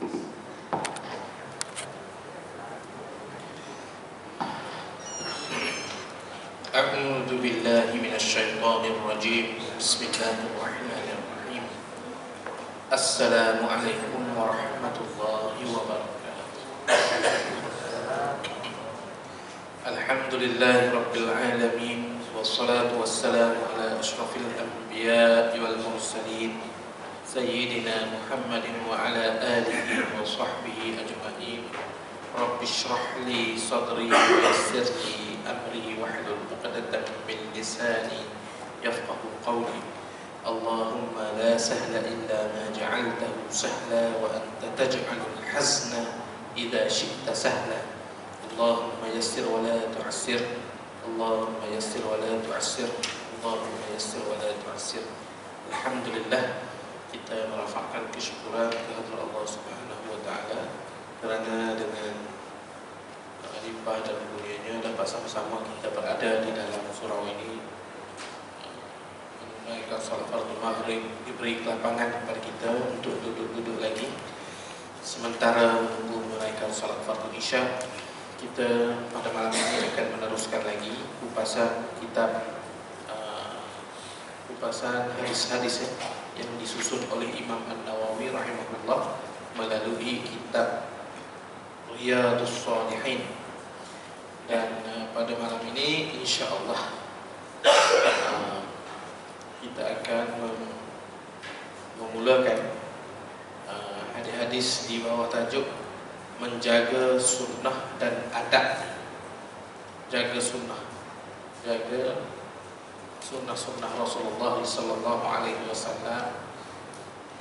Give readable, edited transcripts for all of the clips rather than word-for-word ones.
A'udzu billahi minasyaitonir rajim. Bismillahirrahmanirrahim. Assalamualaikum warahmatullahi wabarakatuh. Alhamdulillahi rabbil alamin, wassalatu wassalamu ala asyrafil anbiya'i wal mursalin sayyidina Muhammadin wa ala alihi wa sahbihi ajma'in. Rabbi shrah li sadri wa yassir li amri wahlul 'uqdatam min lisani yafqahu qawli. Allahumma la sahla illa ma ja'altahu sahla wa anta taj'alul hazna idza syi'ta sahla. Allahumma yassir wa la tu'assir. Allahumma yassir wa la tu'assir. Allahumma yassir wa la tu'assir. Alhamdulillah, kita merafakkan kesyukuran kehadrat Allah Subhanahu wa taala kerana dengan limpah dan mulianya dapat sama-sama kita berada di dalam surau ini, menunaikan salat fardu maghrib, diberi kelapangan kepada kita untuk duduk-duduk lagi sementara menunggu menunaikan salat fardu isya. Kita pada malam ini akan meneruskan lagi kupasan kitab kupasan hadis-hadis yang disusun oleh Imam An-Nawawi rahimahullah melalui kitab Riyadhus Shalihin. Dan pada malam ini insya-Allah kita akan memulakan hadis-hadis di bawah tajuk menjaga sunnah dan adab. Jaga sunnah, jaga sunnah-sunnah Rasulullah sallallahu alaihi wasallam,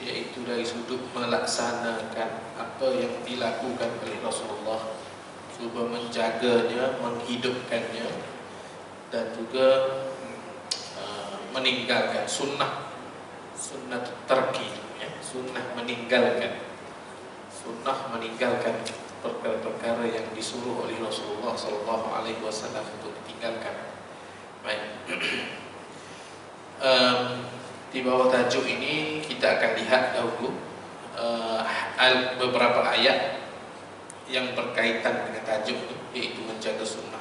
yaitu dari sudut melaksanakan apa yang dilakukan oleh Rasulullah, cuba menjaganya, menghidupkannya, dan juga meninggalkan sunnah tarki, ya, sunnah meninggalkan perkara-perkara yang disuruh oleh Rasulullah sallallahu alaihi wasallam untuk ditinggalkan. Baik. Di bawah tajuk ini kita akan lihat dahulu beberapa ayat yang berkaitan dengan tajuk ini, yaitu menjaga sunnah,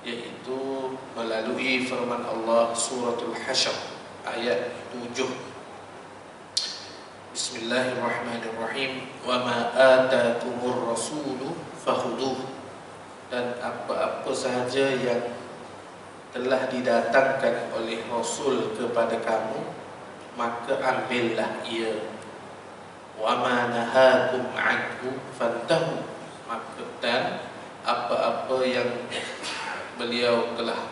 yaitu melalui firman Allah suratul Hasyr ayat 7. Bismillahirrahmanirrahim. Wa ma atakumur rasulu fakhuduh. Dan apa-apa sahaja yang telah didatangkan oleh Rasul kepada kamu, maka ambillah ia. Wa ma nahakum anhu fantahu. Maka dan apa-apa yang beliau telah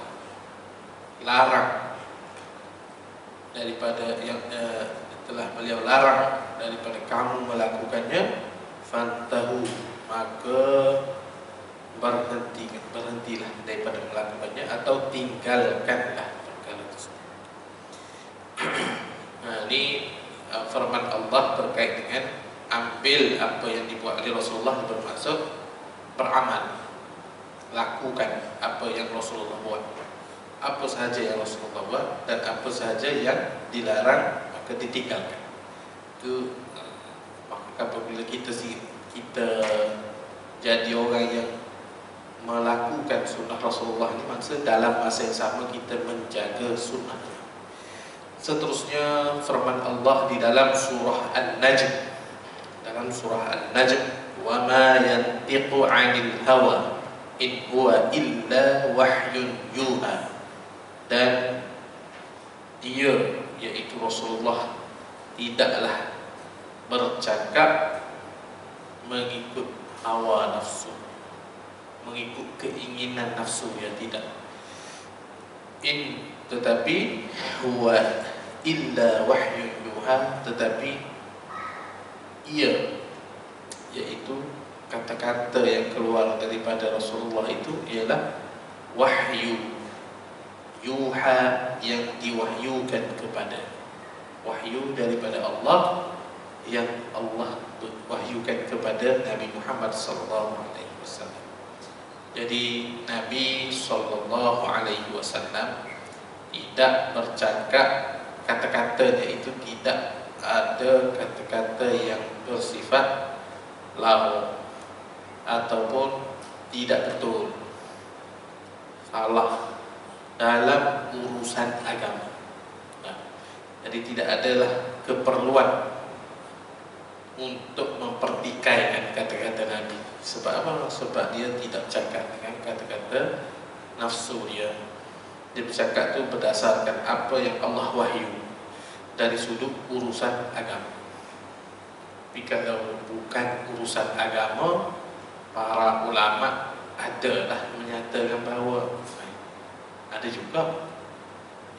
larang daripada yang telah beliau larang daripada kamu melakukannya, fantahu, maka berhentilah daripada melakukannya atau tinggalkanlah perkara tersebut. Nah, ini firman Allah terkait dengan ambil apa yang dibuat oleh Rasulullah, bermaksud beramal, lakukan apa yang Rasulullah buat, apa sahaja yang Rasulullah buat, dan apa sahaja yang dilarang maka ditinggalkan. Itu maka apabila kita jadi orang yang melakukan sunnah Rasulullah ini, maksud dalam masa yang sama kita menjaga sunnah. Seterusnya firman Allah di dalam surah An-Najm, wa ma yantiqu 'anil hawa in huwa illa wahyun yuha. Dan dia, yaitu Rasulullah, tidaklah bercakap mengikut hawa nafsu, mengikut keinginan nafsu, ya tidak. Tetapi huwa illa wahyun yuha, tetapi ia, yaitu kata-kata yang keluar daripada Rasulullah itu ialah wahyu, yuha, yang diwahyukan kepada, wahyu daripada Allah yang Allah wahyukan kepada Nabi Muhammad sallallahu alaihi wasallam. Jadi Nabi sallallahu alaihi wasallam tidak bercakap, kata-katanya itu tidak ada kata-kata yang bersifat lahu ataupun tidak betul, salah dalam urusan agama. Nah, jadi tidak adalah keperluan untuk mempertikaikan kata-kata Nabi. Sebab apa? Sebab dia tidak cakap dengan kata-kata nafsu dia. Dia bercakap itu berdasarkan apa yang Allah wahyu dari sudut urusan agama. Tapi kalau bukan urusan agama, para ulama adalah menyatakan bahawa ada juga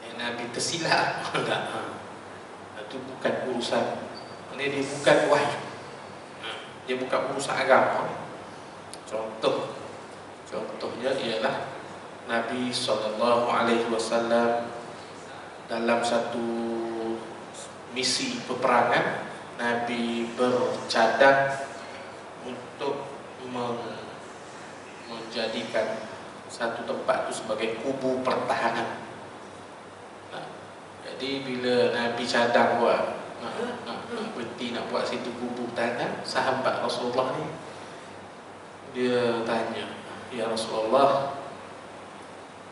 yang Nabi tersilap. Itu bukan urusan, ini dia bukan wahyu, dia bukan urusan agama. Contohnya ialah Nabi SAW dalam satu misi peperangan, Nabi bercadang untuk menjadikan satu tempat itu sebagai kubu pertahanan. Nah, jadi bila Nabi cadang buat berhenti nak buat situ kubu pertahanan, sahabat Rasulullah ni dia tanya, ya Rasulullah,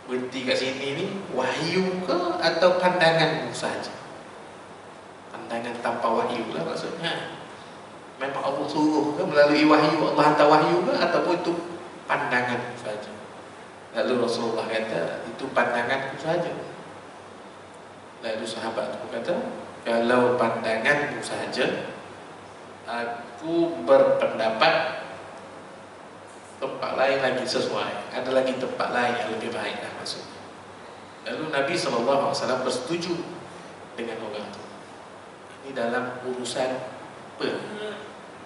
berhenti kat sini ni wahyu ke atau pandanganmu saja? Pandangan tanpa wahyu lah maksudnya. Memang Allah suruh ke melalui wahyu, Allah hantar wahyu ke, ataupun itu pandangan saja? Lalu Rasulullah kata, itu pandanganku saja. Lalu sahabat itu kata, kalau pandanganmu saja, aku berpendapat tempat lain lagi sesuai, ada lagi tempat lain yang lebih baik lah maksudnya. Lalu Nabi SAW bersetuju dengan orang itu. Ini dalam urusan apa?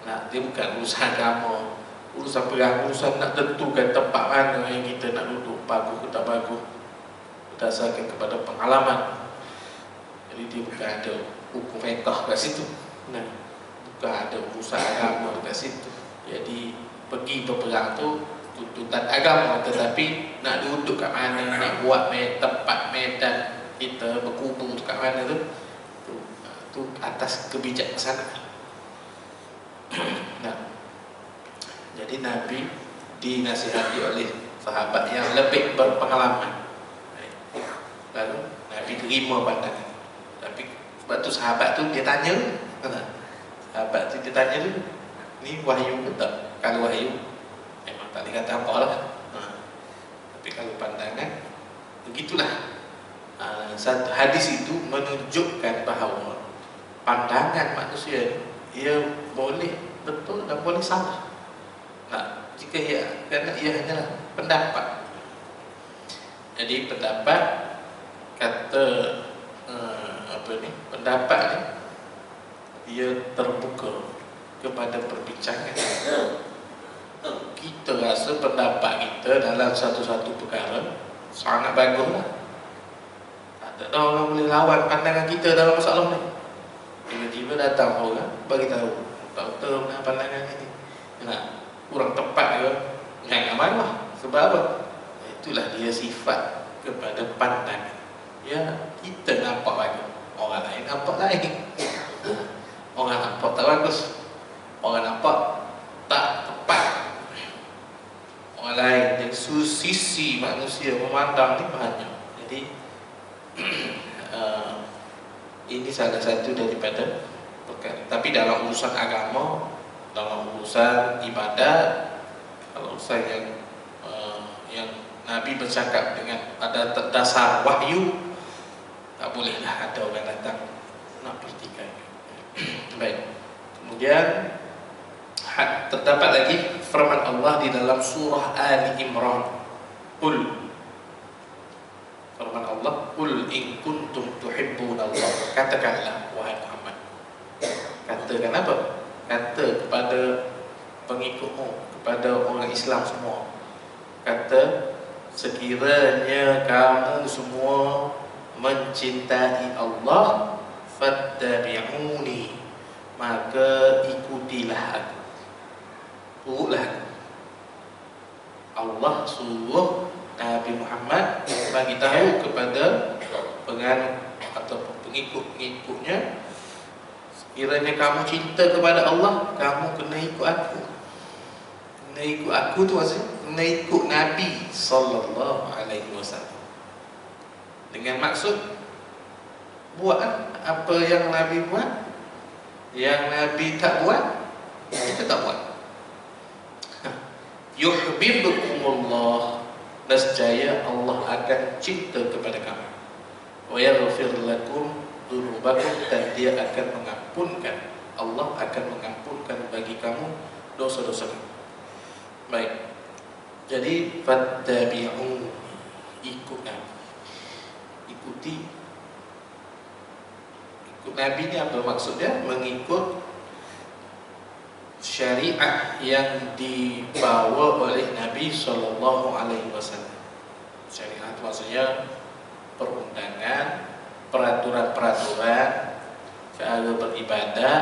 Nah, dia bukan urusan agama, urusan perang, urusan nak tentukan tempat mana yang kita nak duduk, bagus ke tak bagus, berdasarkan kepada pengalaman. Jadi dia bukan ada hukum fiqh kat situ. Nah, bukan ada urusan agama kat situ. Jadi pergi berperang tu tuntutan agama, tetapi nak duduk kat mana, nak buat tempat medan kita berkumpul kat mana tu atas kebijaksanaan. Nah, jadi Nabi dinasihati oleh sahabat yang lebih berpengalaman. Lalu Nabi terima pandangan. Tapi sebab tu sahabat tu dia tanya, sahabat tu dia tanya dulu, ni wahyu ke tak? Kalau wahyu memang tak boleh kata apa lah. Tapi kalau pandangan, begitulah. Satu hadis itu menunjukkan bahawa pandangan manusia ia boleh betul dan boleh salah. Nah, jika kerana ia hanyalah pendapat. Jadi pendapat kata pendapat ni ia terbuka kepada perbincangan. Kita rasa pendapat kita dalam satu-satu perkara sangat baguslah. Tak ada orang boleh lawan pandangan kita dalam masalah ni. Tiba-tiba datang orang bagi tahu, tak betul pandangan ini. Nah, kurang tepat ke? Jangan marah. Sebab apa? Itulah dia sifat kepada pandangan. Ya, kita nampak bagus, orang lain nampak lain. Orang nampak tak bagus, orang nampak tak tepat. Orang lain dari sisi manusia memandang ni banyak. Jadi ini salah satu daripada perkara. Tapi dalam urusan agama, dalam urusan ibadat, kalau urusan yang Nabi bercakap dengan ada dasar wahyu, tak bolehlah ada orang datang nak pertikaikan. Baik. Kemudian terdapat lagi firman Allah di dalam surah Ali Imran. Firman Allah, "Qul in kuntum tuhibbunallah." Katakanlah wahai Muhammad. Katakan apa? Kata kepada pengikutmu, kepada orang Islam semua. Kata, sekiranya kamu semua mencintai Allah, fattabi'uni, maka ikutilah aku, turutlah aku. Allah suruh Nabi Muhammad bagi tahu kepada penganut atau pengikut-pengikutnya Kiranya kamu cinta kepada Allah, kamu kena ikut aku. Kena ikut aku tu maksudnya kena ikut Nabi sallallahu alaihi wasallam. Dengan maksud buat apa yang Nabi buat, yang Nabi tak buat, kita tak buat. Yuhibbukumullah, nescaya Allah akan cinta kepada kamu. Wa yaghfir lakum dzunubakum, dan Dia akan mengampunkan, Allah akan mengampunkan bagi kamu dosa-dosa kamu. Baik. Jadi fattabi'u, ikut Nabi. Ikut Nabi ni apa maksudnya? Mengikut syariat yang dibawa oleh Nabi sallallahu alaihi wasallam. Syariat maksudnya perundangan, peraturan-peraturan cara beribadah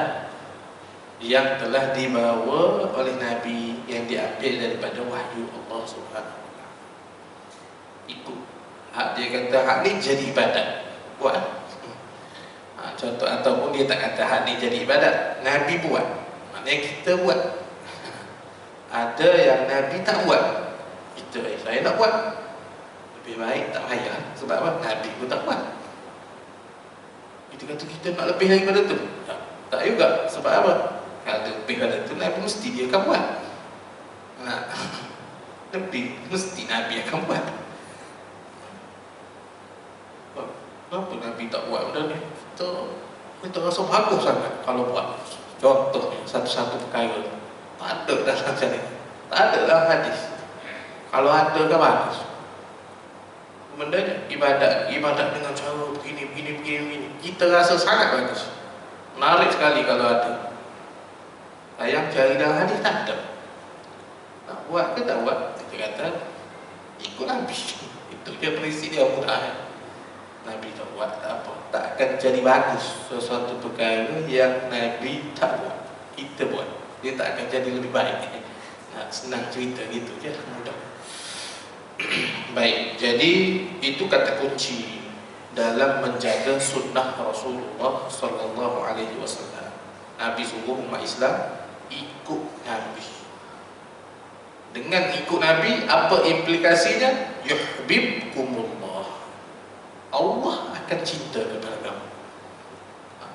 yang telah dibawa oleh Nabi, yang diambil daripada wahyu Allah Subhanahu wa taala. Ikut. Hak dia kata hak ni jadi ibadat, buat. Contoh, ataupun dia tak kata hak ni jadi ibadat, Nabi buat, maknanya kita buat. Ada yang Nabi tak buat, kita saya nak buat. Lebih baik tak payah. Sebab apa? Nabi pun tak buat. Kita kata kita nak lebih daripada tu, tak juga. Sebab apa? Kalau lebih daripada tu, Nabi mesti dia akan buat. Lebih mesti Nabi akan buat. Kenapa Nabi tak buat benda ni? Kita rasa bagus sangat kalau buat. Contohnya satu-satu perkara, tak ada dalam syariat, tak ada dalam hadis. Kalau ada kan bagus. Benda ni ibadat dengan cara begini. Kita rasa sangat bagus, menarik sekali kalau ada. Sayang cari dalam hadis tak ada. Nak buat ke tak buat? Kita kata ikut Nabi. Itu je prinsip dia mudah. Nabi tak buat, tak apa, tak akan jadi bagus. Sesuatu perkara yang Nabi tak buat, kita buat, dia tak akan jadi lebih baik. Senang cerita gitu je, mudah. Baik, jadi itu kata kunci dalam menjaga sunnah Rasulullah sallallahu alaihi wasallam. Nabi suruh umat Islam ikut Nabi. Dengan ikut Nabi, apa implikasinya? Yuhibbukumullah, Allah akan cinta kepada kamu.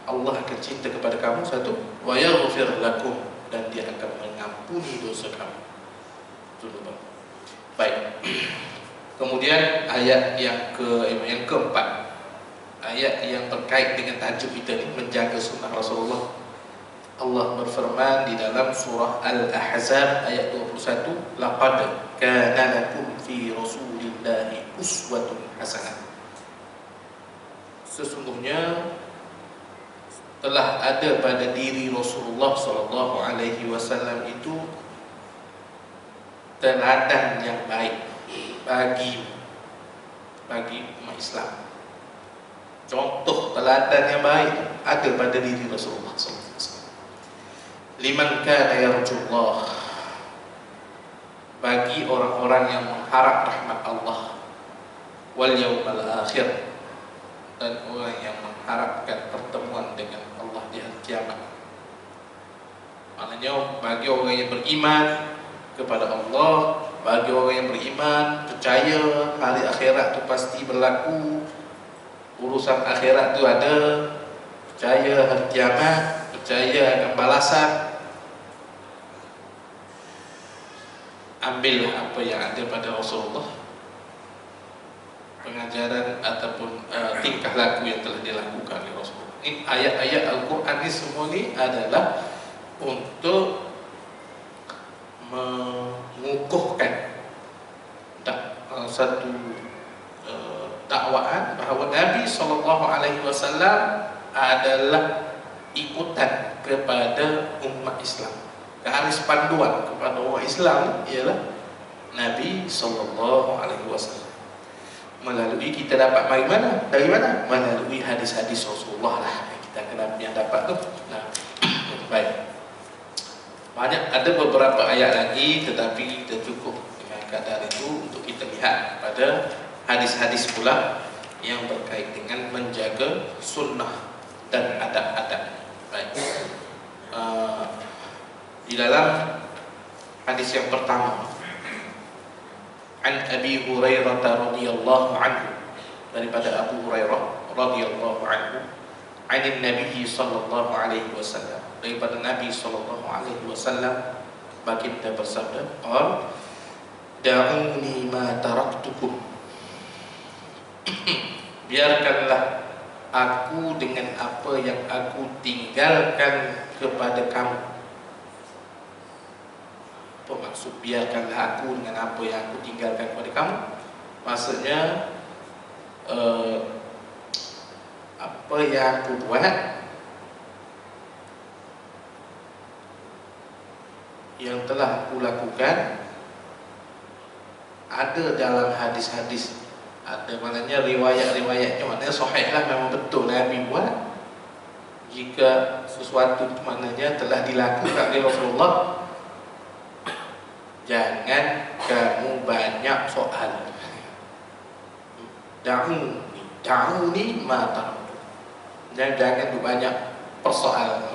Allah akan cinta kepada kamu, satu, wa yaghfir lakum, dan Dia akan mengampuni dosa kamu. Baik. Kemudian ayat yang keempat, ayat yang terkait dengan tajuk kita ni, menjaga sunnah Rasulullah. Allah berfirman di dalam surah Al-Ahzab ayat 21, laqad kana lakum fi rasulillahi uswatun hasanah. Sesungguhnya telah ada pada diri Rasulullah sallallahu alaihi wasallam itu teladan yang baik bagi umat Islam. Contoh teladan yang baik ada pada diri Rasulullah sallallahu alaihi wasallam. Liman kana yarjullah, bagi orang-orang yang mengharap rahmat Allah, wal yaumal akhir, dan orang yang mengharapkan pertemuan dengan Allah di hari kiamat. Maknanya bagi orang yang beriman kepada Allah, bagi orang yang beriman, percaya hari akhirat itu pasti berlaku, urusan akhirat itu ada, percaya hari kiamat, percaya akan balasan, ambillah apa yang ada pada Rasulullah, pengajaran ataupun tingkah laku yang telah dilakukan oleh Rasulullah. Ini ayat-ayat Al-Quran ini semua ni adalah untuk mengukuhkan satu dakwaan bahawa Nabi SAW adalah ikutan kepada umat Islam. Garis panduan kepada umat Islam ialah Nabi SAW. Melalui kita dapat dari mana? Melalui hadis-hadis Rasulullah lah kita akan yang dapat tu. Nah, baik. Banyak, ada beberapa ayat lagi, tetapi kita cukup dengan kadar itu untuk kita lihat pada hadis-hadis pula yang berkait dengan menjaga sunnah dan adab-adab. Baik. Di dalam hadis yang pertama, an Abi Hurairah radhiyallahu anhu, daripada Abu Hurairah radhiyallahu anhu, anin Nabi sallallahu alaihi wasallam, daripada Nabi sallallahu alaihi wasallam, baginda bersabda, qala da'uni ma taraktukum, biarkanlah aku dengan apa yang aku tinggalkan kepada kamu. Apa maksud biarkanlah aku dengan apa yang aku tinggalkan kepada kamu? Maksudnya apa yang aku buat, yang telah aku lakukan, ada dalam hadis-hadis, ada maknanya riwayat-riwayatnya, maknanya sahih lah, memang betul Nabi buat. Jika sesuatu itu maknanya telah dilakukan oleh Rasulullah, jangan kamu banyak soal. Da'uni ma taraktu, jangan banyak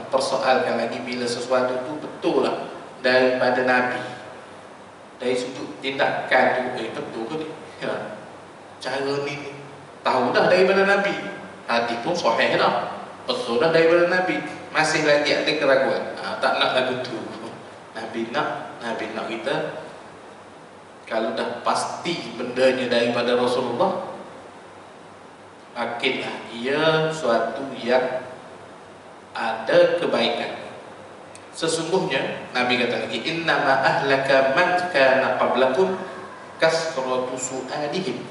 persoalkan lagi bila sesuatu itu betul lah daripada Nabi, dari sudut tindakan itu betul ke ni? Ya. Cara ni tahu dah daripada Nabi, hadis pun sahih dah, betul dah daripada Nabi, masih lagi ada keraguan, tak nak lagu tu. Nabi nak kita, kalau dah pasti bendanya daripada Rasulullah, makinlah ia suatu yang ada kebaikan. Sesungguhnya Nabi kata lagi, innama ahlaka man kana qablakum kasratu su'alihim,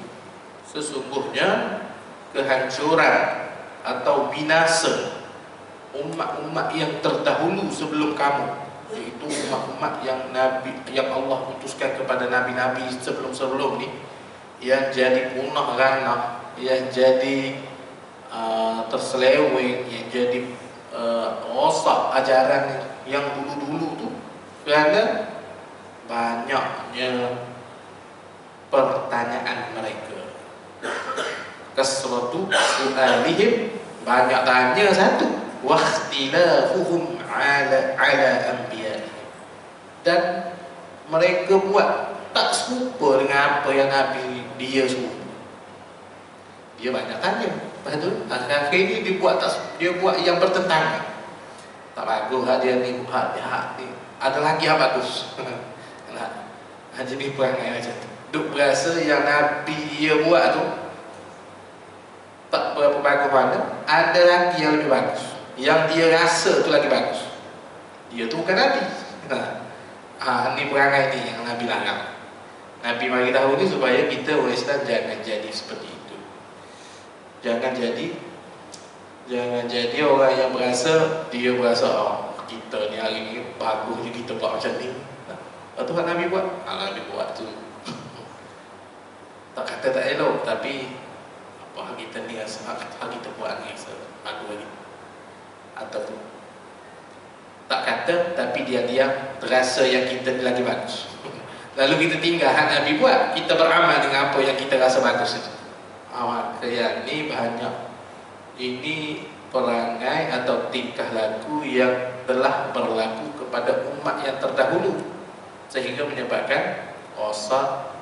sesungguhnya kehancuran atau binasa umat-umat yang terdahulu sebelum kamu, yaitu umat-umat yang Allah utuskan kepada nabi-nabi sebelum-sebelum ni, yang jadi punah ranah, yang jadi terseleweng, yang jadi rosak ajaran yang dulu-dulu tu, kerana banyaknya pertanyaan mereka. Kasratu su'alihim, banyak tanya satu, wa ikhtilafuhum ala anbiya'ihim, dan mereka buat tak serupa dengan apa yang Nabi dia suruh. Dia banyak tanya, lepas tu akhir-akhir ni dia buat yang bertentangan. Tak bagus hak dia ni, hak ni ada lagi yang bagus. Jadi perangai macam tu, duk berasa yang Nabi dia buat tu tak berapa bagus mana, ada lagi yang lebih bagus, yang dia rasa tu lagi bagus. Dia tu bukan Nabi. Ni perangai ni yang Nabi larang. Nabi bagi tahu ni supaya kita orang Islam jangan jadi seperti itu. Jangan jadi orang yang berasa kita ni hari ni bagus je kita buat macam ni. Lepas tu Nabi buat, Nabi buat tu tak kata tak elok, tapi apa kita ni rasa kita buat ni rasa bagus lagi, atau tu tak kata tapi dia terasa yang kita ni lagi bagus. Lalu kita tinggal Nabi buat, kita beramal dengan apa yang kita rasa bagus itu. Maka yang ni banyak, ini perangai atau tingkah laku yang telah berlaku kepada umat yang terdahulu, sehingga menyebabkan rosak,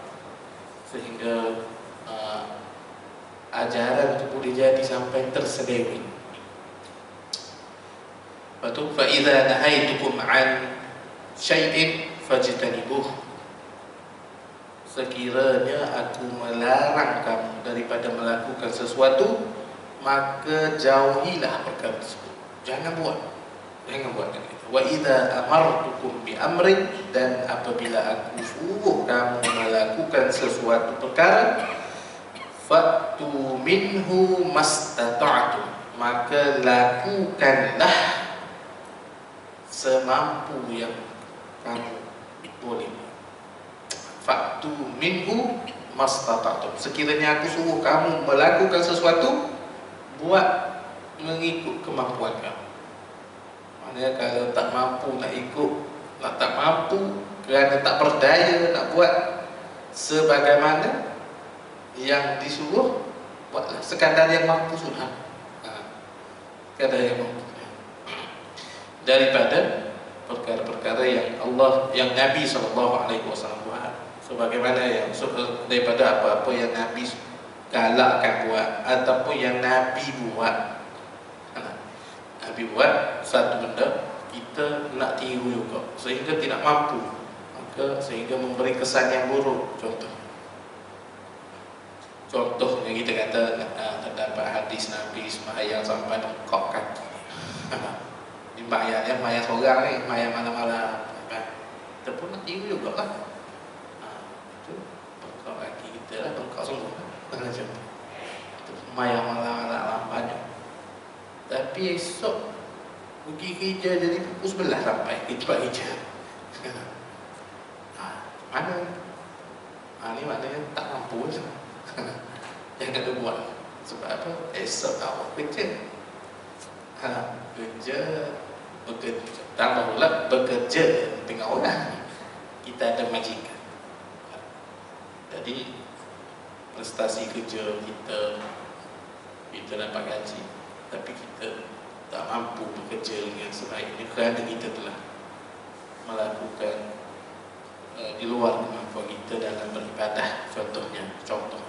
sehingga ajaran itu boleh jadi sampai terseleweng. Lepas tu, fa idza nahaitukum an syai'in fajtanibuh, sekiranya aku melarang kamu daripada melakukan sesuatu, maka jauhilah perkara tersebut, jangan buat kan itu. Wa idza amartukum bi amrin, dan apabila aku suruh kamu melakukan sesuatu perkara, fa'tu minhu mastata'tum, maka lakukanlah semampu yang kamu boleh. Fa'tu minhu mastata'tum, sekiranya aku suruh kamu melakukan sesuatu, buat mengikut kemampuan kamu. Maknanya kalau tak mampu nak ikut, tak mampu kerana tak berdaya nak buat sebagaimana yang disuruh, buatlah sekadar yang mampu sudah. Sekadar yang mampu. daripada perkara-perkara yang Nabi SAW buat. Sebagaimana yang daripada apa-apa yang Nabi galakkan buat ataupun yang Nabi buat. Nabi buat satu benda, kita nak tiru juga sehingga tidak mampu, maka sehingga memberi kesan yang buruk. Contohnya kita kata terdapat hadis Nabi sembahyang sampai bengkok kaki. Sembahyang seorang ni, sembahyang malam-malam, kita pun nak tiru juga lah. Itu bengkok kaki kita lah, bengkok semua lah. Macam tu sembahyang malam-malam lambatnya. Tapi esok pergi kerja jadi pukul 11 sampai di tempat kerja. Mana? Ni maknanya tak mampu. Yang kena buat. Sebab apa? Esok awak kerja. Bekerja. Tambah pula bekerja dengan orang. Kita ada majikan. Jadi prestasi kerja kita dapat gaji, tapi kita tak mampu bekerja dengan sebaiknya kerana kita telah melakukan di luar kemampuan kita dalam beribadah. Contoh.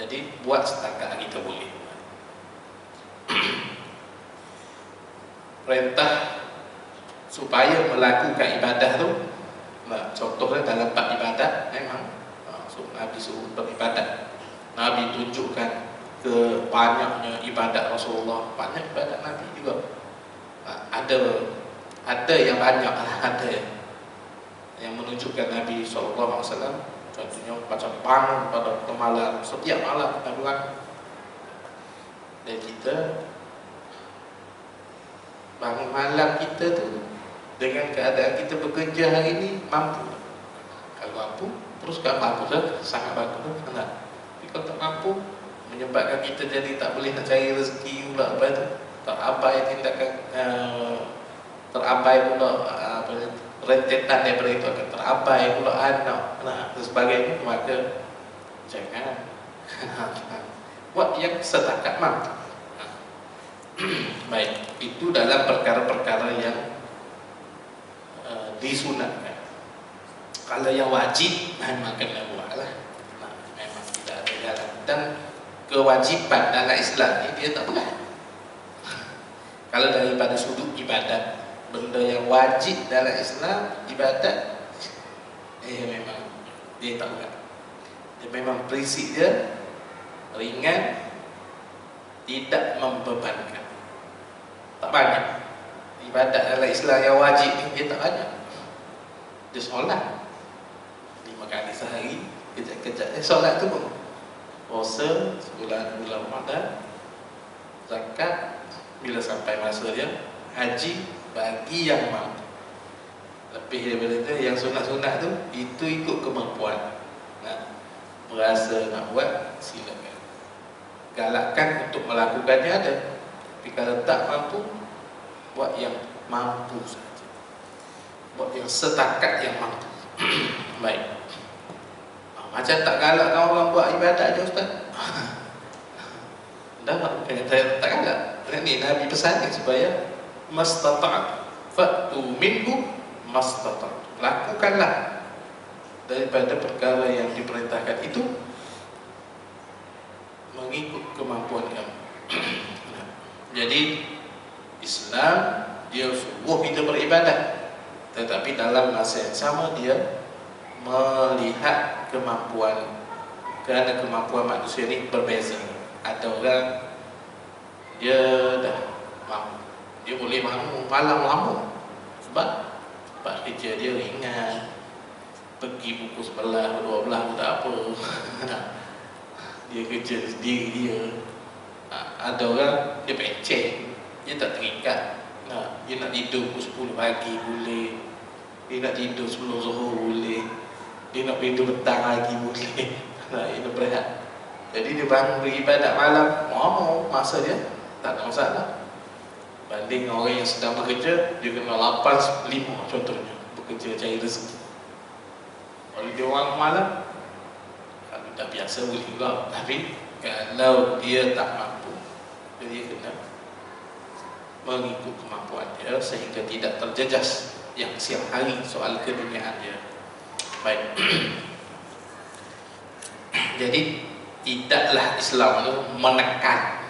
Jadi buat setakat kita boleh. Perintah supaya melakukan ibadah tu, contohnya dalam bab ibadah, memang Nabi suruh beribadah. Nabi tunjukkan ke banyaknya ibadat Rasulullah, banyak ibadat Nabi juga. Ada yang banyak, ada yang menunjukkan Nabi SAW. Contohnya macam bangun pada malam, setiap malam kita buat. Dan kita bangun malam kita tu dengan keadaan kita bekerja hari ini mampu. Kalau mampu, teruskan bagus lah, sangat bagus lah. Tapi kalau tak mampu, menyebabkan kita jadi tak boleh nak cari rezeki pula, apa itu, terabai tindakan, terabai pula rentetan daripada itu, akan terabai pula anak dan sebagainya. Maka jangan buat yang setakat mampu. Baik, itu dalam perkara-perkara yang disunatkan. Kalau yang wajib, memang kena buat lah. Memang tidak ada jalan. Dan kewajiban dalam Islam ni dia tak buat. Kalau daripada sudut ibadat, benda yang wajib dalam Islam, ibadat, memang dia tak buat. Dia memang prinsip dia ringan, tidak membebankan. Tak banyak ibadat dalam Islam yang wajib ni, dia tak banyak. Dia solat 5 kali sehari, kejap-kejap solat tu pun. Puasa sebulan Ramadan, zakat bila sampai masa dia, haji bagi yang mampu. Lebih daripada itu, yang sunat-sunat tu, itu ikut kemampuan. Berasa nak buat, silakan. Galakkan untuk melakukannya ada. Tapi kalau tak mampu, buat yang mampu saja. Buat yang setakat yang mampu. Baik. Macam tak galakkan orang buat ibadat je, Ustaz. Dah tak galak. Ini Nabi pesan supaya mastata' fa'tu minhu mastata'. Lakukanlah daripada perkara yang diperintahkan itu mengikut kemampuan kamu. Jadi Islam dia suruh kita beribadah, tetapi dalam masa yang sama dia melihat kemampuan, kerana kemampuan manusia ini berbeza. Ada orang dia dah mampu, dia boleh bangun malam lama sebab kerja dia ringan, pergi pukul 11, 12 tak apa. Dia kerja sendiri dia. Ada orang dia pencet, dia tak terikat. Dia nak tidur pukul 10 pagi boleh, dia nak tidur sebelum zuhur boleh, dia nak tidur petang lagi boleh. Dia nak berehat. Jadi dia bangun beribadat malam, mau masa dia tak ada masalah. Banding orang yang sedang bekerja, dia kena 8-5 contohnya, bekerja cari rezeki. Kalau dia orang malam, kalau dah biasa boleh juga. Tapi kalau dia tak mampu, dia kena mengikut kemampuan dia sehingga tidak terjejas yang siang hari soal keduniaan dia. Baik. Jadi tidaklah Islam itu menekan,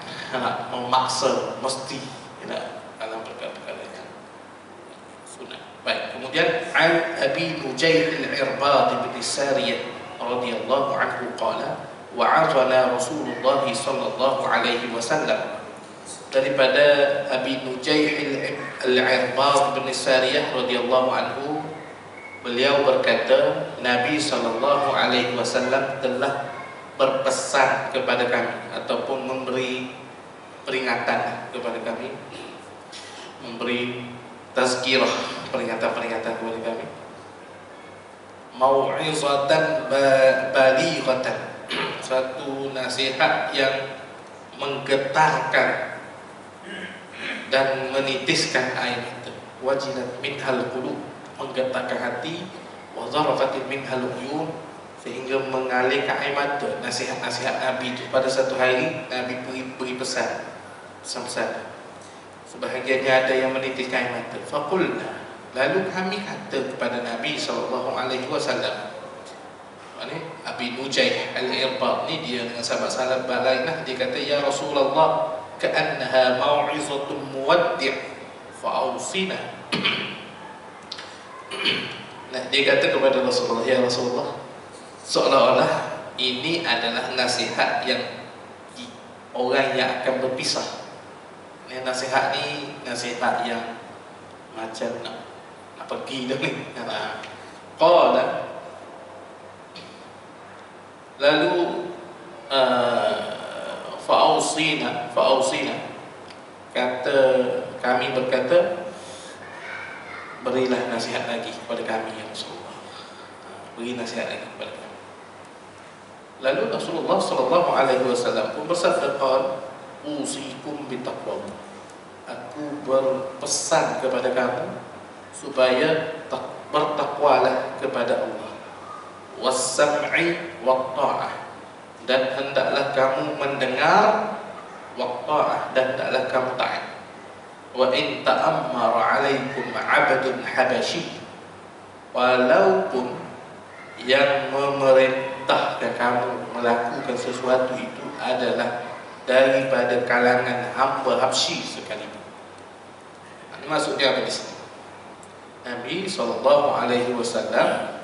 memaksa, mesti dalam perkara-perkara yang sunnah. Baik. Kemudian Abi Nujaih al-Irbad bin Sariyah radhiyallahu anhu qala wa'azana Rasulullah sallallahu alaihi wasallam. Daripada Abi Nujaih al-Irbad bin Sariyah radhiyallahu anhu, beliau berkata Nabi sallallahu alaihi wasallam telah berpesan kepada kami ataupun memberi peringatan kepada kami, memberi tazkirah, peringatan-peringatan kepada kami, mau'izatan balighatan, satu nasihat yang menggetarkan dan menitiskan air mata, wajilat minhal qulub, menggetarkan hati, wa zarafatin minhal uyun, sehingga mengalirkan air mata. Nasihat-nasihat Nabi itu pada satu hari Nabi beri pesan-pesan. Sebahagiannya ada yang menitiskan air mata. Faqulna, lalu kami kata kepada Nabi sallallahu alaihi wasallam. Ini Abi Nujaih al-Irbad ni dia dengan sahabat-sahabat lainlah, dia kata ya Rasulullah ka'annaha mau'izatun muwaddi' fa'awsina. Nah, dia kata kepada Rasulullah, ya Rasulullah, seolah-olah ini adalah nasihat yang orang yang akan berpisah. Ini nasihat ni nasihat yang macam nak pergi dah ni. Qala, lalu fa'awsina, kata kami berkata, berilah nasihat lagi kepada kami ya Rasulullah. Beri nasihat lagi kepada kami. Lalu Rasulullah sallallahu alaihi wasallam pun bersabda, qala usikum bitaqwa, aku berpesan kepada kamu supaya bertakwalah kepada Allah, was-sam'i wat-ta'ah, dan hendaklah kamu mendengar, wat-ta'ah, dan hendaklah kamu taat. Wa in ta'ammara 'alaikum 'abdun habashi, walaupun yang memerintahkan kamu melakukan sesuatu itu adalah daripada kalangan hamba Habsyi sekalipun. Ini maksudnya apa di sini? Nabi SAW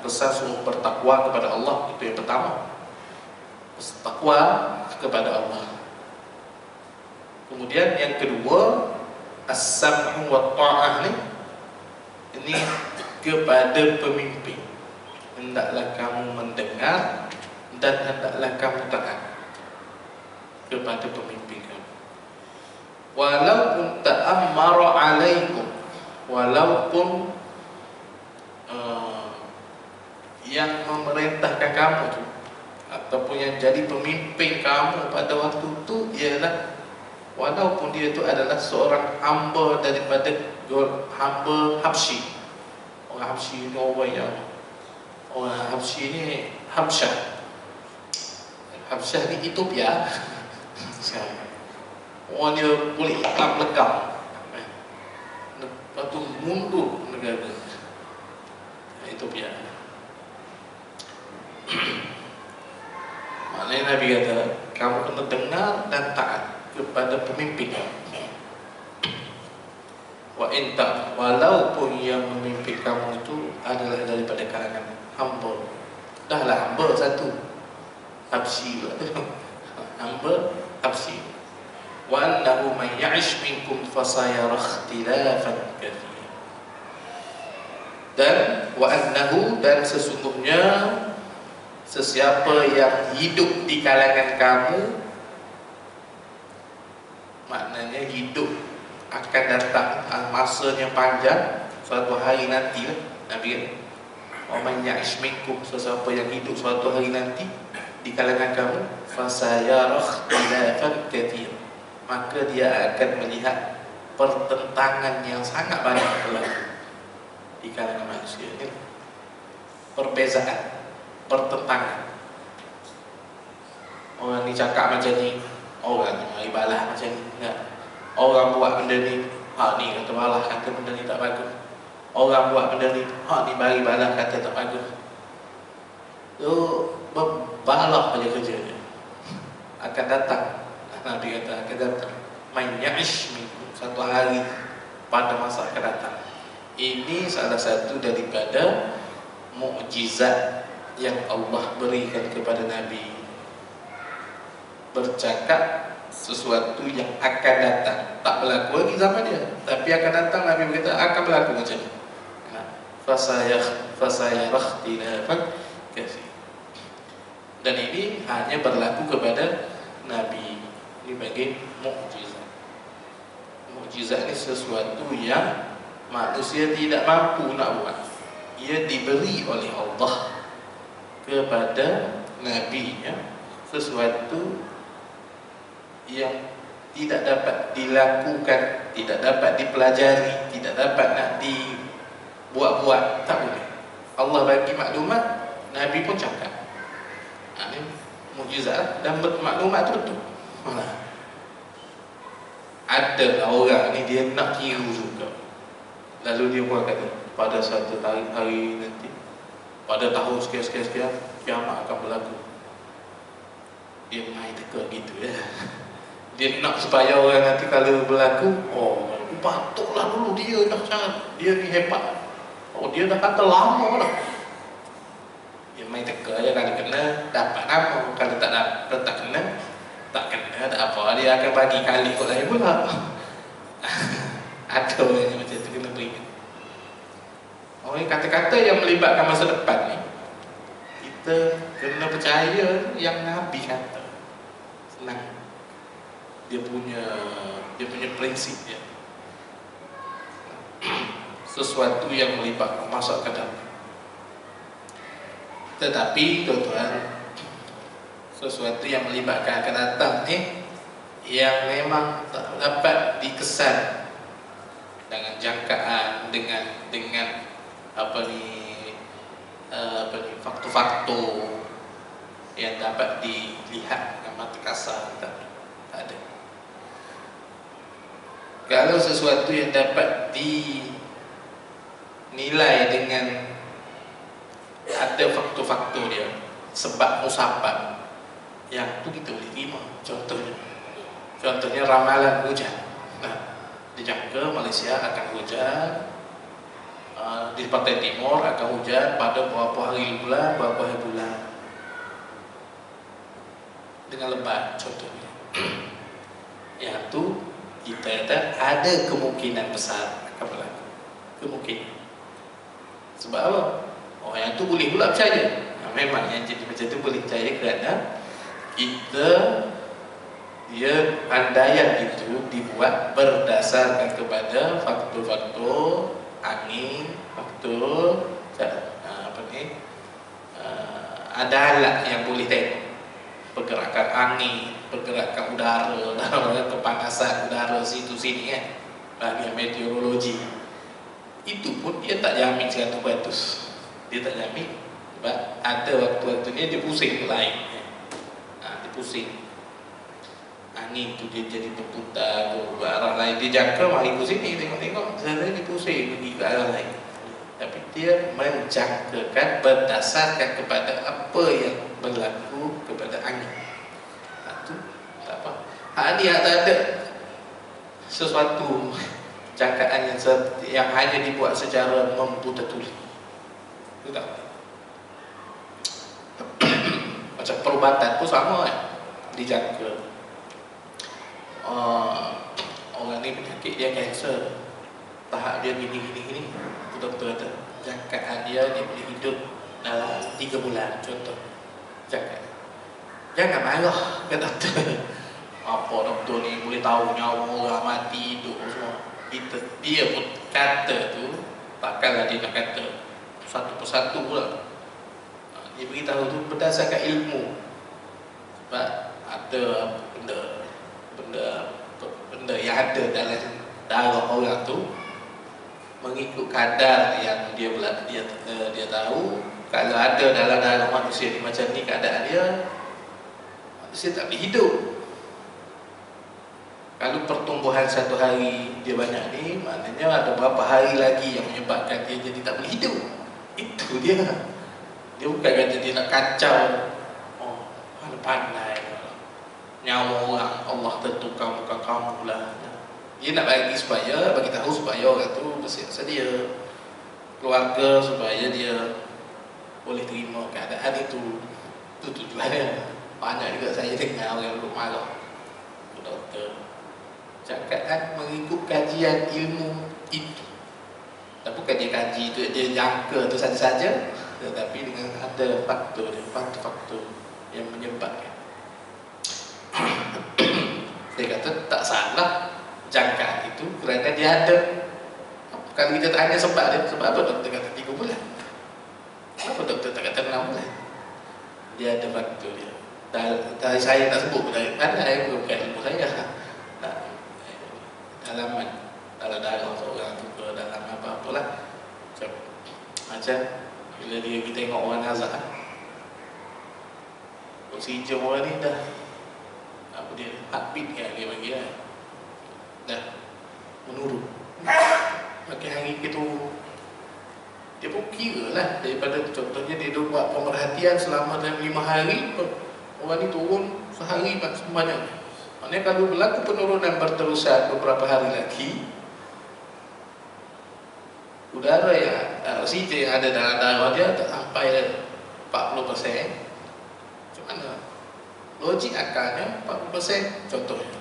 pesan suruh bertakwa kepada Allah, itu yang pertama. Bertakwa kepada Allah. Kemudian yang kedua, as-sam'u wa ta'ah ini kepada pemimpin. Hendaklah kamu mendengar dan hendaklah kamu taat kepada pemimpin kamu. Walaupun ta'ammara 'alaikum, walaupun yang memerintahkan kamu tu ataupun yang jadi pemimpin kamu pada waktu itu ialah, walaupun dia itu adalah seorang hamba daripada hamba Habsyi. Orang Habsyi ni orang Habsyi ni Habsyah ni Ethiopia. Orang dia kulit hitam legam, lepas tu mundur negara Ethiopia. Maknanya Nabi kata kamu kena dengar dan taat kepada pemimpin. Wa inta, walaupun yang memimpin kamu itu adalah daripada kalangan hamba. Dahlah hamba satu, Habsyi hamba Habsyi. Wa annahu man ya'ish minkum fasayara ikhtilafan katsiran. Dan wa annahu, dan sesungguhnya sesiapa yang hidup di kalangan kamu, maknanya hidup akan datang masanya panjang suatu hari nanti lah. Nabi kata man ya'ish minkum, sesiapa yang hidup suatu hari nanti di kalangan kamu, fasayara ikhtilafan katsiran, maka dia akan melihat pertentangan yang sangat banyak berlaku di kalangan manusia. Perbezaan, pertentangan. Orang ni cakap macam ni, orang ni mari balas macam ni. Enggak. Orang buat benda ni, hak ni kata malah kata benda ni tak bagus. Orang buat benda ni, hak ni bagi balas kata tak bagus. Tu berbalah saja kerja dia. Akan datang, Nabi kata akan datang. Man ya'ish minkum, satu hari pada masa akan datang. Ini salah satu daripada mukjizat yang Allah berikan kepada Nabi. Bercakap sesuatu yang akan datang, tak berlaku lagi zaman dia, tapi akan datang. Nabi berkata akan berlaku macam ni. Fasayarah ikhtilafan katsir. Dan ini hanya berlaku kepada Nabi. Ini bagi mukjizat. Mukjizat ini sesuatu yang manusia tidak mampu nak buat. Ia diberi oleh Allah kepada Nabi-Nya, sesuatu yang tidak dapat dilakukan, tidak dapat dipelajari, tidak dapat nak dibuat-buat, tak boleh. Allah bagi maklumat, Nabi pun cakap. Ini mukjizat dan maklumat tu betul. Ada orang ni dia nak kira juga, lalu dia buat kata pada satu hari nanti, pada tahun sekian-sekian kiamat akan berlaku. Dia main teka gitu ya. Dia nak supaya orang nanti kalau berlaku, oh patutlah dulu dia dah cakap, dia ni hebat. Oh dia dah kata lama dah. Dia main teka je, kalau kena dapat nama, kalau tak kena, tak apa, dia akan bagi kali kot lain pula. Ada orang yang macam tu, kena beringat. Oh, kata-kata yang melibatkan masa depan ni, kita kena percaya yang Nabi kata. Senang. Dia punya prinsip dia. Sesuatu yang melibatkan masa akan datang. Tetapi tuan-tuan, sesuatu yang melibatkan akan datang ni yang memang tak dapat dikesan dengan jangkaan, dengan faktor-faktor yang dapat dilihat dengan mata kasar, tak ada. Kalau sesuatu yang dapat dinilai dengan ada faktor-faktor dia, sebab musabab, yang tu kita boleh terima. Contohnya ramalan hujan. Dijangka Malaysia akan hujan, di Pantai Timur akan hujan pada berapa hari bulan, dengan lebat contohnya. Yang tu kita kata ada kemungkinan besar akan berlaku. Kemungkinan. Sebab apa? Oh, yang tu boleh pula percaya. Memang yang jadi macam tu boleh percaya kerana dia andaian itu dibuat berdasarkan kepada faktor-faktor angin, faktor adalah yang boleh tengok pergerakan angin, pergerakan udara, kepanasan udara situ sini kan, bahagian meteorologi. Itu pun dia tak jamin 100%. Dia tak jamin, sebab ada waktu-waktunya dia pusing lain. Dia pusing. Angin tu dia jadi berputar ke arah lain. Dia jangka mari ke sini tengok-tengok, sebenarnya dia pusing pergi ke arah lain. Tapi dia menjangkakan berdasarkan kepada apa yang berlaku kepada angin. Itu tak apa. Ni tak ada sesuatu jangkaan yang hanya dibuat secara membuta tuli. Itu tak. Macam perubatan pun sama kan, dijangka. Orang ni penyakit dia kanser, tahap dia gini. Doktor kata jangkaan dia boleh hidup dalam 3 bulan contoh. Jangan marah ke doktor. Apa doktor ni boleh tahu nyawa orang mati hidup semua. Dia pun kata tu, takkanlah dia nak kata satu persatu pula. Dia beritahu tu berdasarkan ilmu. Sebab ada benda yang ada dalam darah orang tu, mengikut kadar yang dia tahu. Kalau ada dalam darah manusia ni macam ni keadaan dia, manusia tak boleh hidup. Kalau pertumbuhan satu hari dia banyak ni, maknanya ada berapa hari lagi yang menyebabkan dia jadi tak boleh hidup. Itu dia. Dia bukan kata dia nak kacau. Oh, pandai-pandai nyawa orang, Allah tentukan bukan kamu lah. Dia nak bagi tahu supaya orang tu bersiap sedia, keluarga supaya dia boleh terima keadaan itu. Itu tujuannya. Banyak juga saya dengar orang duduk marah doktor cakap mengikut kajian ilmu itu. Tak bukan dia kaji itu, dia jangka tu saja-saja, tetapi dengan ada faktor yang menyebabkan. Saya kata tak salah jangkaan itu kerana dia ada. Kalau kita tanya sebab dia, sebab apa doktor kata 3 bulan? Kenapa doktor tak kata 6 bulan? Dia ada faktor dia. Dari saya tak sebut dari mana, saya bukan ilmu saya. Dalaman dalam darah seorang tu ke dalam apa-apalah. Macam bila kita tengok orang nazak, oksigen orang ni dah apa dia, heartbeat kan dia bagi kan, dah menurun. Makin hari kita turun, dia pun kira lah daripada contohnya dia buat pemerhatian selama 5 hari, orang ni turun sehari semuanya. Maknanya kalau berlaku penurunan berterusan beberapa hari lagi, udara yang oksigen yang ada dalam darah dia tak sampai 40%. Macam mana? Logik akalnya 40% contohnya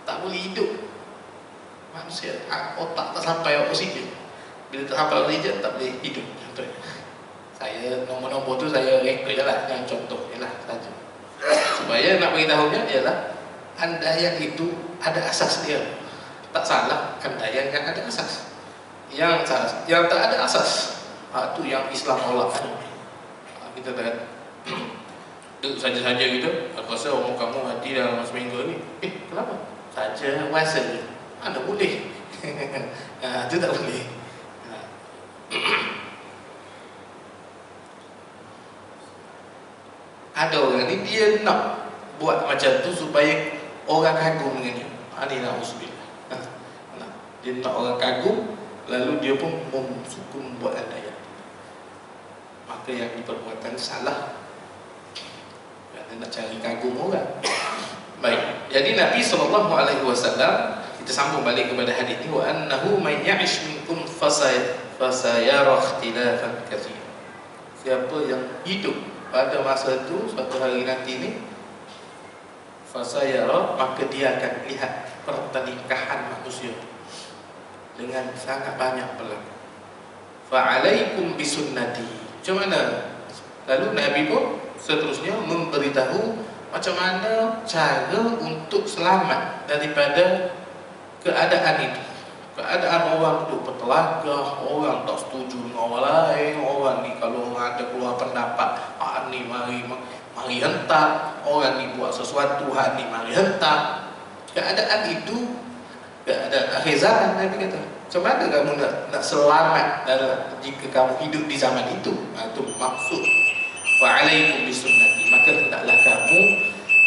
tak boleh hidup manusia, otak tak sampai oksigen. Bila tak sampai oksigen tak boleh hidup contohnya. Saya nombor-nombor tu saya reka je lah, yang contoh je lah saja. Supaya nak beritahunya ialah andaian itu ada asas dia. Tak salah andaian yang ada asas. Yang tak ada asas, itu yang Islam tolak. Kita tak duduk saja-saja gitu. Aku rasa umur kamu mati dalam seminggu ni. Kenapa? Saja puasa je. Mana boleh? Itu tak boleh. Ada orang ni dia nak buat macam tu supaya orang kagum dengan dia. Ini na'udzubillah. Dia nak orang kagum, lalu dia pun suka membuat andaian. Maka yang diperbuatkan salah, kerana nak cari kagum orang. Baik, jadi Nabi SAW, kita sambung balik kepada hadis ini, wa annahu man ya'ish minkum fasayara ikhtilafan katsiran. Siapa yang hidup pada masa itu, suatu hari nanti ni, fasayara, maka dia akan lihat pertelingkahan manusia dengan sangat banyak berlaku. Fa'alaikum bisunnati. Macam mana? Lalu Nabi pun seterusnya memberitahu macam mana cara untuk selamat daripada keadaan itu. Keadaan orang duduk bertelagah, orang tak setuju dengan orang lain, orang ni kalau orang ada keluar pendapat, ni mari hentak, orang ni buat sesuatu, ni mari hentak. Keadaan itu keadaan akhir zaman. Nabi kata, macam mana kamu nak selamat jika kamu hidup di zaman itu? Itu maksud fa'alaikum bisunnati, maka hendaklah kamu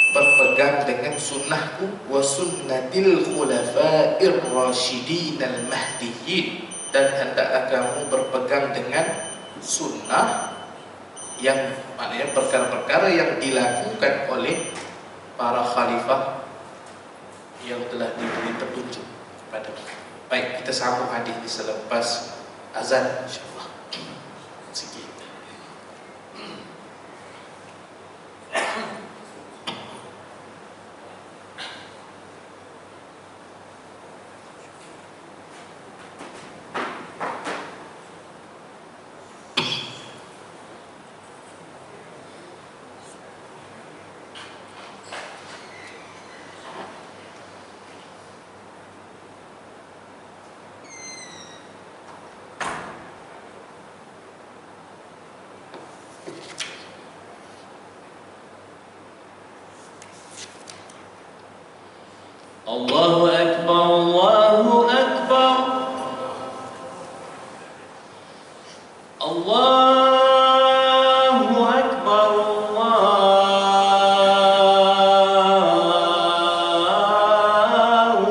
berpegang dengan sunnahku wa sunnatil khulafa'ir rasyidin al-mahdiyyin, dan hendaklah kamu berpegang dengan sunnah yang maknanya perkara-perkara yang dilakukan oleh para khalifah yang telah diberi petunjuk kepada kita. Baik, kita sambung hadis di selepas azan insyaallah. Sikit. Allahu Akbar, Allahu Akbar, Allahu Akbar, Allahu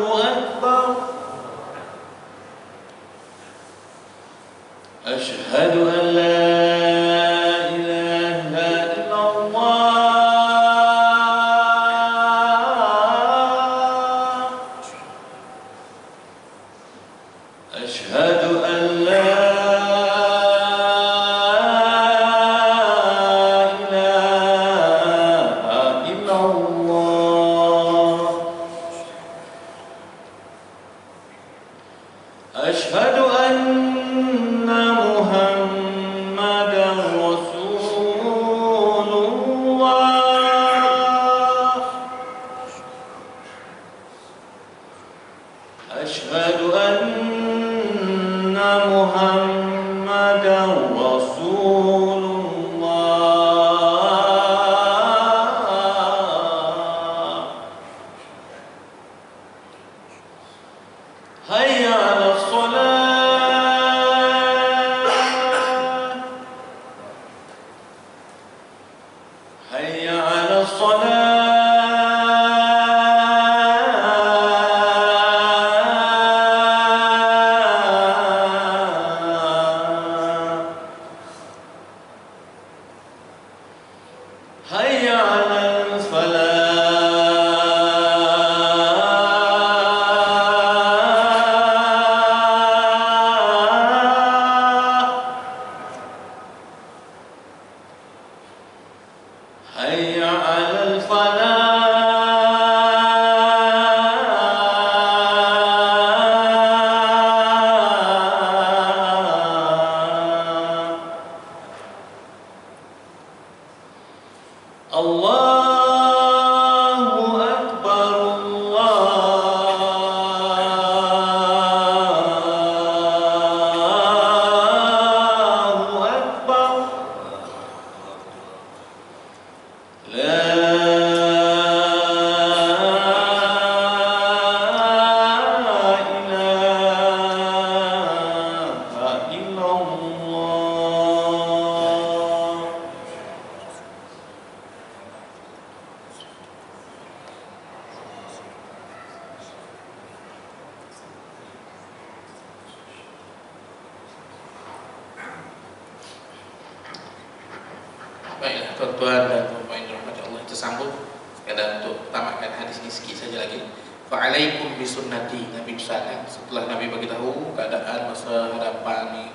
حي على الفلاح الله أكبر الله أكبر لا إله إلا الله. Baiklah tuan-tuan dan puan-puan yang dirahmati Allah, kita sambung sekadar untuk tamatkan hadis ini sikit saja lagi. Fa'alaikum bisunnati, Nabi pesan setelah Nabi bagi tahu keadaan masa hadapan ni,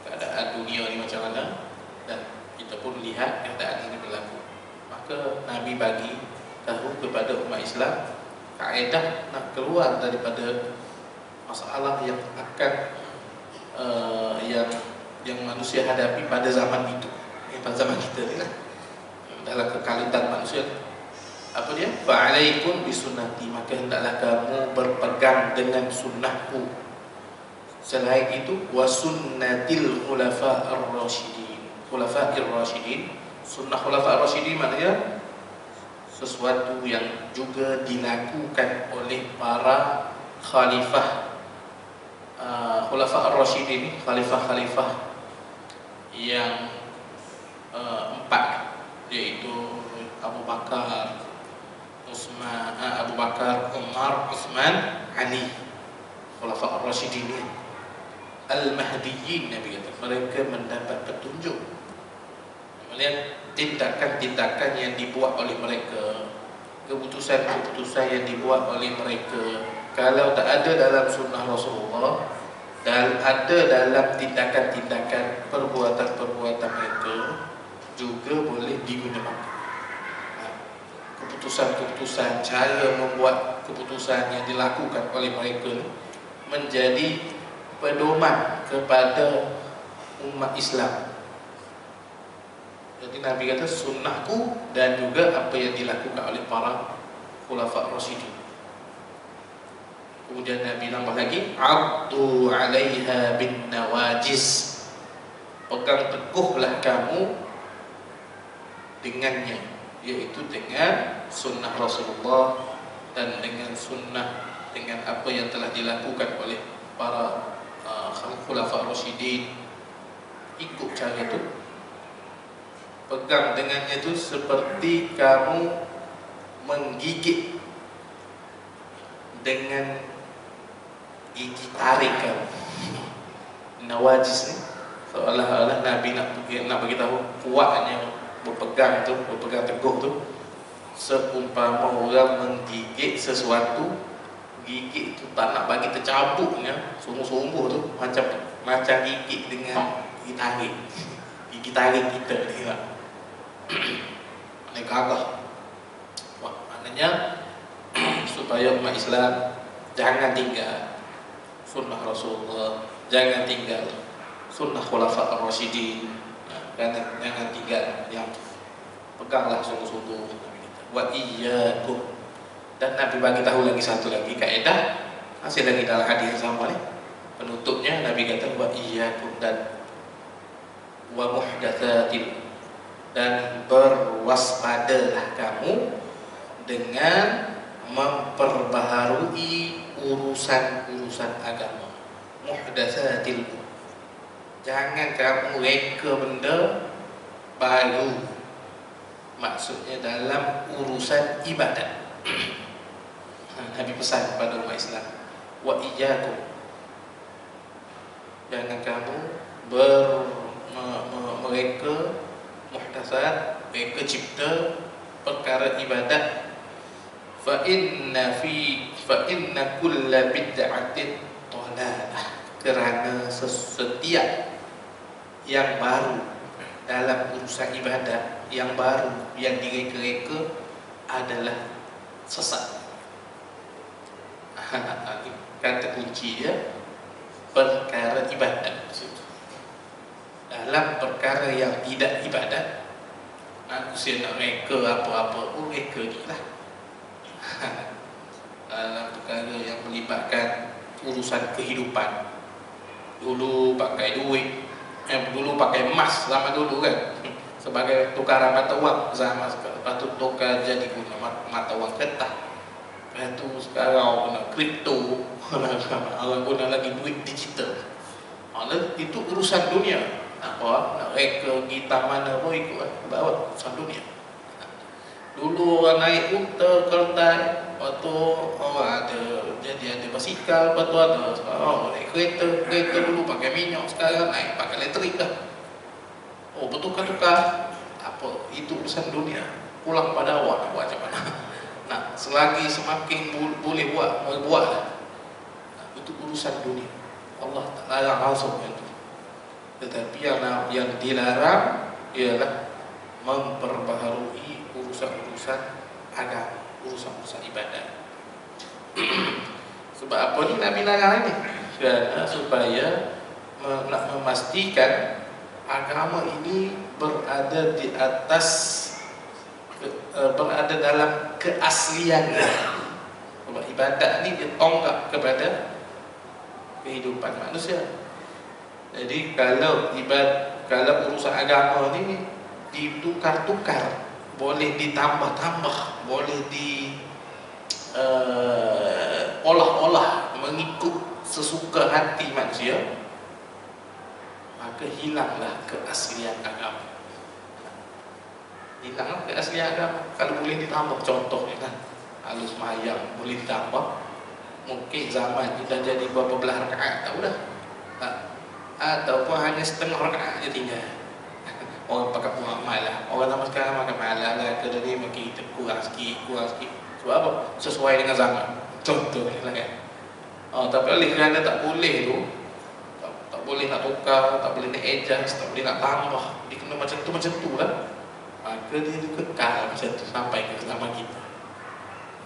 keadaan dunia ni macam mana, dan kita pun lihat keadaan ini berlaku. Maka Nabi bagi tahu kepada umat Islam kaedah nak keluar daripada masalah yang akan yang manusia hadapi pada zaman itu, pada zaman kita ni lah, dalam kekalitan manusia. Apa dia? Fa'alaikum bisunnati, maka hendaklah kamu berpegang dengan sunnahku. Selain itu, wa sunnatil khulafa'ir rasyidin. Khulafa'ir rasyidin, sunnah khulafa'ir rasyidin maknanya sesuatu yang juga dilakukan oleh para khalifah. Khulafa'ir rasyidin, khalifah-khalifah yang empat, yaitu Abu Bakar, Umar, Uthman, Ali. Khulafa'ur Rasyidin, Al-Mahdiyyin, Nabi kata mereka mendapat petunjuk. Melihat tindakan-tindakan yang dibuat oleh mereka, keputusan-keputusan yang dibuat oleh mereka, kalau tak ada dalam sunnah Rasulullah dan ada dalam tindakan-tindakan, perbuatan-perbuatan mereka, juga boleh digunakan. Keputusan-keputusan, cara membuat keputusan yang dilakukan oleh mereka menjadi pedoman kepada umat Islam. Jadi Nabi kata sunnahku dan juga apa yang dilakukan oleh para khulafa' rasyidin. Kemudian Nabi nambah lagi, "Addu 'alaiha bin nawajiz." Pegang teguhlah kamu dengannya, yaitu dengan sunnah Rasulullah dan dengan apa yang telah dilakukan oleh para khulafa' rasyidin. Ikut cara itu, pegang dengannya itu seperti kamu menggigit dengan gigi taring kamu. Nawajiz ni seolah-olah Nabi nak beritahu kuatnya berpegang teguh tu, seumpama orang menggigit sesuatu, gigit tu tak nak bagi tercabuknya, sungguh-sungguh tu macam gigit dengan gigi taring kita ni lah. Ini gagah. Maknanya supaya umat Islam jangan tinggal sunnah Rasulullah, jangan tinggal sunnah khulafa'ir rasyidin, jangan tinggal, yang peganglah sungguh-sungguh. Wa iyyakum, dan Nabi bagi tahu lagi satu lagi kaedah, masih lagi dalam hadis yang sama ni, penutupnya Nabi kata wa iyyakum, dan wa muhdatsatil, dan berwaspadalah kamu dengan memperbaharui urusan-urusan agama. Muhdatsatil, jangan kamu reka benda baru, maksudnya dalam urusan ibadat. Nabi pesan kepada umat Islam, wa iyyakum, jangan kamu mereka muhdatsat, mereka cipta perkara ibadat. Fa inna kulla bid'atin dhalalah, kerana setiap yang baru dalam urusan ibadah yang baru yang direka-reka adalah sesat. Kata kunci dia perkara ibadat. Dalam perkara yang tidak ibadat, manusia nak reka apa-apa pun reka ni lah. Dalam perkara yang melibatkan urusan kehidupan, dulu pakai duit, dulu pakai emas zaman dulu kan, sebagai tukaran mata wang zaman sekarang. Lepas tu tukar jadi guna mata wang kertas. Lepas tu sekarang guna kripto, orang guna lagi duit digital. Itu urusan dunia. Apa nak reka gitar mana pun ikut lah, bawa urusan dunia. Dulu orang naik unta, kereta, lepas tu orang ada ada basikal, lepas tu ada naik kereta dulu pakai minyak, sekarang naik pakai elektrik dah. Oh, bertukar-tukar. Apa itu urusan dunia. Pulang pada awak nak buat macam mana. Nah, selagi semakin boleh buat lah. Itu urusan dunia. Allah tak larang langsung itu. Tetapi yang dilarang ialah memperbaharui urusan-urusan agama, urusan-urusan ibadah. Sebab apa ni Nabi larang ini? Kerana supaya nak memastikan agama ini berada di atas, berada dalam keaslian. Sebab ibadat ni dia tonggak kepada kehidupan manusia. Jadi kalau urusan agama ni ditukar-tukar, boleh ditambah-tambah, boleh olah-olah mengikut sesuka hati manusia, maka hilanglah keaslian agama. Hilanglah keaslian agama. Kalau boleh ditambah, contohnya kan, halus mayang boleh ditambah, mungkin zaman kita jadi berapa belah rakaat tahu dah. Ataupun hanya setengah rakaat je tinggal. Orang pakai muamal lah. Orang zaman sekarang makan malam lah, ke dari makin kita kurang sikit. Sebab apa? Sesuai dengan zaman. Contohnya lah kan. Tapi oleh kerana tak boleh tu, tak boleh nak tukar, tak boleh nak adjust, tak boleh nak tambah, dia kena macam tu lah. Maka dia kekal macam tu sampai ke zaman kita.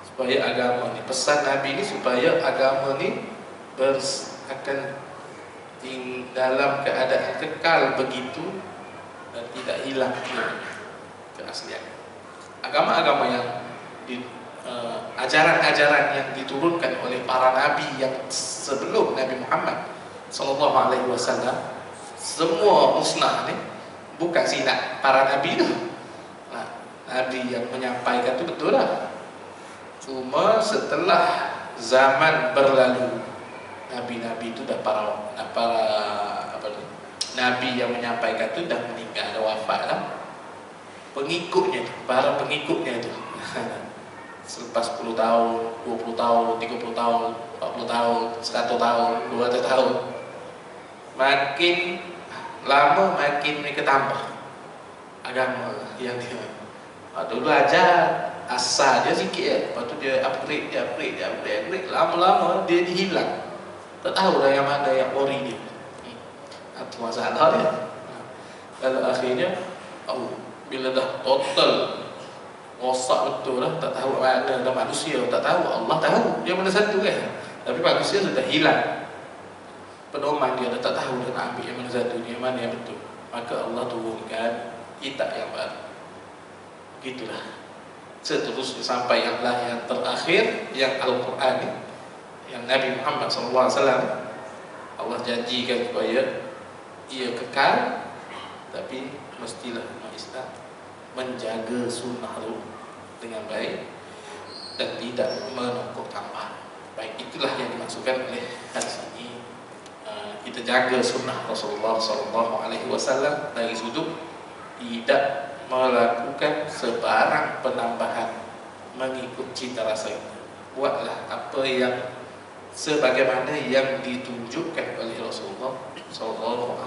Supaya agama ni, pesan Nabi ni supaya agama ni akan dalam keadaan kekal begitu dan tidak hilang keaslian. Agama-agama yang ajaran-ajaran yang diturunkan oleh para nabi yang sebelum Nabi Muhammad sallallahu alaihi wasallam, semua musnah ni bukan silap para nabi tu. Nabi yang menyampaikan tu betul lah. Cuma setelah zaman berlalu, nabi-nabi itu dah para nabi yang menyampaikan itu dah meninggal, dah wafat lah. Pengikutnya tu, para pengikutnya itu selepas 10 tahun, 20 tahun, 30 tahun, 40 tahun, 100 tahun, 200 tahun, makin lama makin mereka tambah agama yang dia dulu ajar asal dia sikit je, lepas tu dia upgrade, lama-lama dia dihilang. Tak tahu dah yang mana yang ori dia. Itu masalah dia. Kalau akhirnya bila dah total rosak betul lah, tak tahu mana dah manusia, tak tahu, Allah tahu yang mana satu kan. Tapi manusia sudah hilang pedoman dia, dah tak tahu dia nak ambil yang mana satu, yang mana yang betul. Maka Allah turunkan kitab yang baru. Begitulah seterusnya sampai yang terakhir, yang Al-Quran ni, yang Nabi Muhammad SAW Allah janjikan supaya ia kekal, tapi mestilah umat Islam menjaga sunnah itu dengan baik dan tidak menokok tambah. Baik, itulah yang dimaksudkan oleh hadis ini. Kita jaga sunnah Rasulullah SAW dari sudut tidak melakukan sebarang penambahan mengikut cita rasa itu. Buatlah apa yang sebagaimana yang ditunjukkan oleh Rasulullah SAW.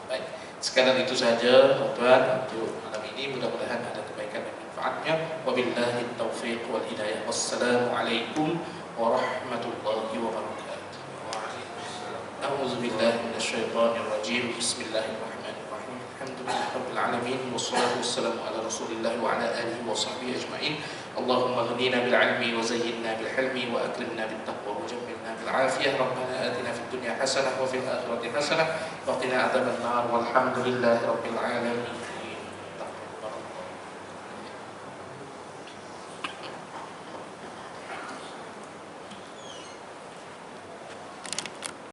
Baik, sekarang itu saja tuan-tuan untuk malam ini. Mudah-mudahan ada kebaikan dan manfaatnya. Wabillahi taufiq wal hidayah. Wassalamualaikum warahmatullahi wabarakatuh. A'udzubillahi minasyaitonir rajim. Bismillahirrahmanirrahim. Alhamdulillah Rabbil Alamin. Wassalatu wassalamu ala Rasulillah wa ala alihi wa sahbihi ajma'in. Allahumma ghnina bil ilmi wa zayyinna bil hilmi wa akrimna bit taqwa wa jammilna bil afiyah. Rabbana atina fid dunya hasanah wa fil akhirati hasanah wa qina adzaban nar. Walhamdulillahi Rabbil Alamin.